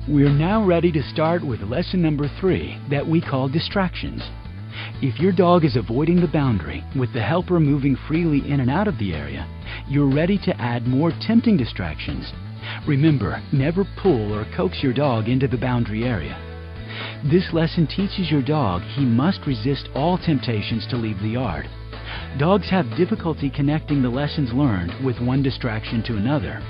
We're now ready to start with lesson number 3 that we call distractions. If your dog is avoiding the boundary with the helper moving freely in and out of the area, you're ready to add more tempting distractions. Remember, never pull or coax your dog into the boundary area. This lesson teaches your dog he must resist all temptations to leave the yard. Dogs have difficulty connecting the lessons learned with one distraction to another.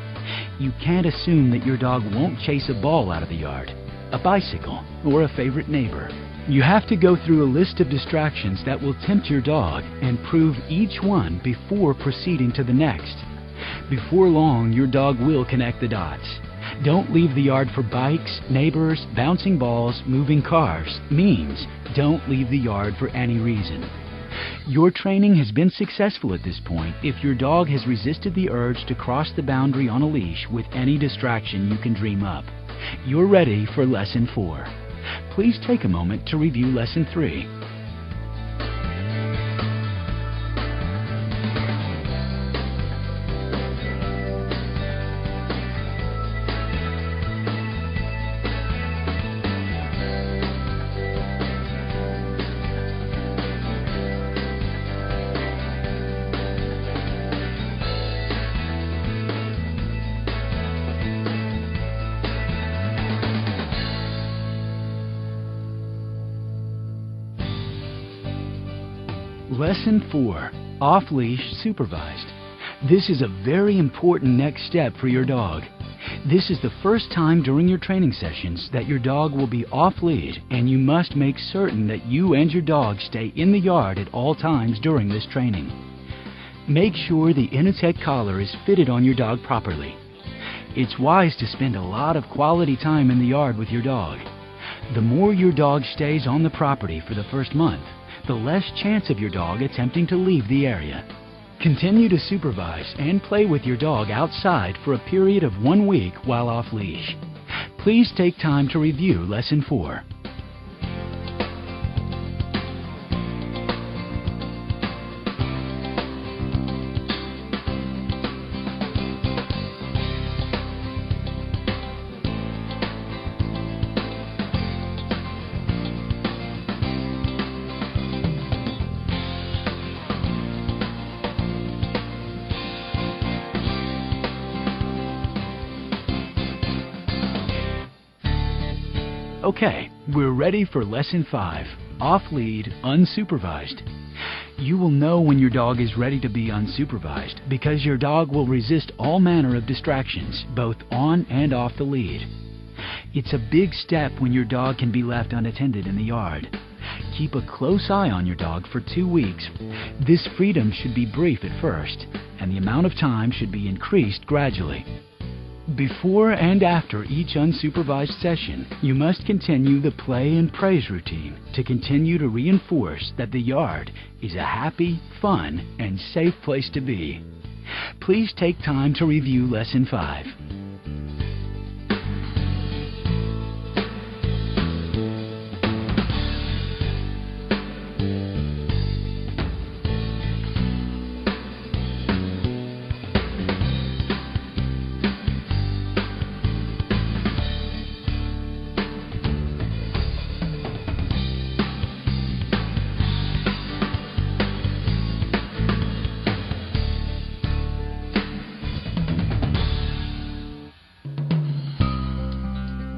You can't assume that your dog won't chase a ball out of the yard, a bicycle, or a favorite neighbor. You have to go through a list of distractions that will tempt your dog and prove each one before proceeding to the next. Before long, your dog will connect the dots. Don't leave the yard for bikes, neighbors, bouncing balls, moving cars means don't leave the yard for any reason. Your training has been successful at this point if your dog has resisted the urge to cross the boundary on a leash with any distraction you can dream up. You're ready for Lesson 4. Please take a moment to review Lesson 3. Lesson 4. Off-leash supervised. This is a very important next step for your dog. This is the first time during your training sessions that your dog will be off-lead, and you must make certain that you and your dog stay in the yard at all times during this training. Make sure the Innotek collar is fitted on your dog properly. It's wise to spend a lot of quality time in the yard with your dog. The more your dog stays on the property for the first month, the less chance of your dog attempting to leave the area. Continue to supervise and play with your dog outside for a period of 1 week while off leash. Please take time to review Lesson 4. Okay, we're ready for Lesson 5, Off-Lead Unsupervised. You will know when your dog is ready to be unsupervised because your dog will resist all manner of distractions, both on and off the lead. It's a big step when your dog can be left unattended in the yard. Keep a close eye on your dog for 2 weeks. This freedom should be brief at first, and the amount of time should be increased gradually. Before and after each unsupervised session, you must continue the play and praise routine to continue to reinforce that the yard is a happy, fun, and safe place to be. Please take time to review Lesson 5.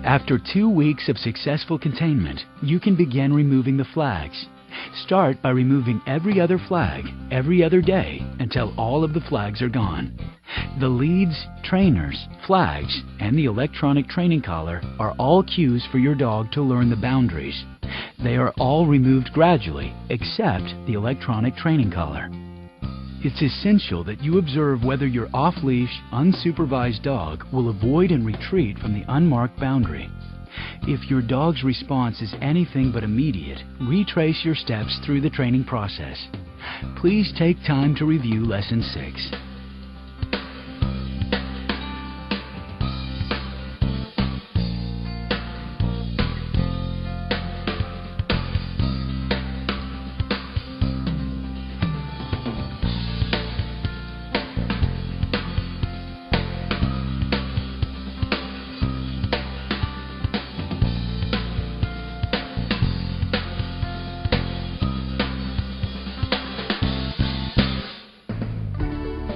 After 2 weeks of successful containment, you can begin removing the flags. Start by removing every other flag every other day until all of the flags are gone. The leads, trainers, flags, and the electronic training collar are all cues for your dog to learn the boundaries. They are all removed gradually, except the electronic training collar. It's essential that you observe whether your off-leash, unsupervised dog will avoid and retreat from the unmarked boundary. If your dog's response is anything but immediate, retrace your steps through the training process. Please take time to review Lesson 6.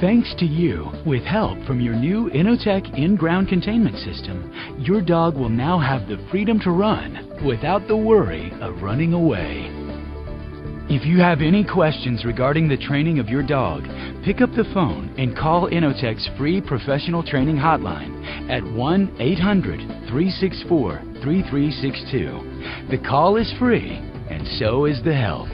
Thanks to you, with help from your new Innotek in-ground containment system, your dog will now have the freedom to run without the worry of running away. If you have any questions regarding the training of your dog, pick up the phone and call Innotek's free professional training hotline at 1-800-364-3362. The call is free, and so is the help.